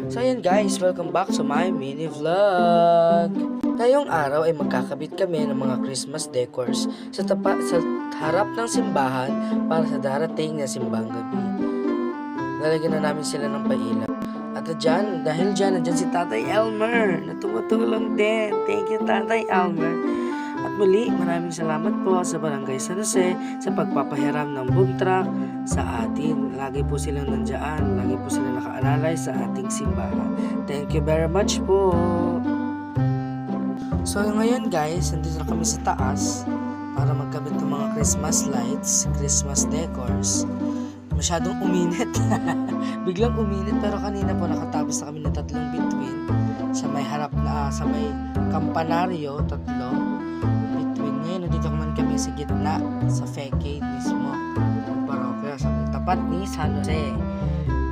So ayan guys, welcome back to my mini vlog. Ngayong araw ay magkakabit kami ng mga Christmas decors sa harap ng simbahan para sa darating na simbang gabi. Lalagyan na namin sila ng pailaw. At dahil dyan, nandyan si Tatay Elmer na tumutulong din. Thank you Tatay Elmer. At muli, maraming salamat po sa Barangay San Jose sa pagpapahiram ng boom truck sa atin. Lagi po silang nandiyan, lagi po silang nakaalalay sa ating simbahan. Thank you very much po. So ngayon guys, nandito na kami sa taas para magkabit ng mga Christmas lights, Christmas decors. Masyadong uminit. Biglang uminit pero kanina po nakatapos na kami ng tatlong bituin sa may harap na sa may kampanaryo, tatlo. Bituin ngayon, nandito naman kami sa gitna sa facade mismo ng parokya sa may tapat ni San Jose.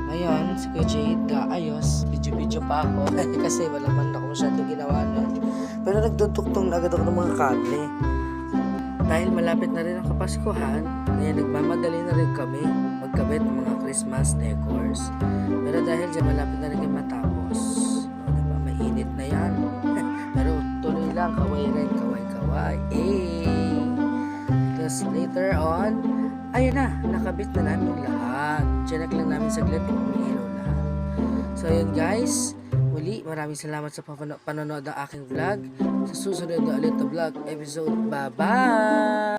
Ngayon, si Kuya Jade ayos, video pa ako kasi wala man ako masyadong ginawa nun. Pero nagtutuktong na agad ako ng mga kable. Dahil malapit na rin ang Kapaskuhan, kaya nagmamadali na rin kami magkabit ng mga Christmas decors. Pero dahil dyan malapit na rin kami matapos. O, diba? Mainit na yan. Pero tuloy lang, kaway rin, kaway. Tapos later on, ayun na, nakabit na namin lahat. Check lang namin saglit kung umiilaw lahat. So ayun guys, muli maraming salamat sa panonood ng aking vlog. Sa susunod na ulit na vlog episode. Bye-bye!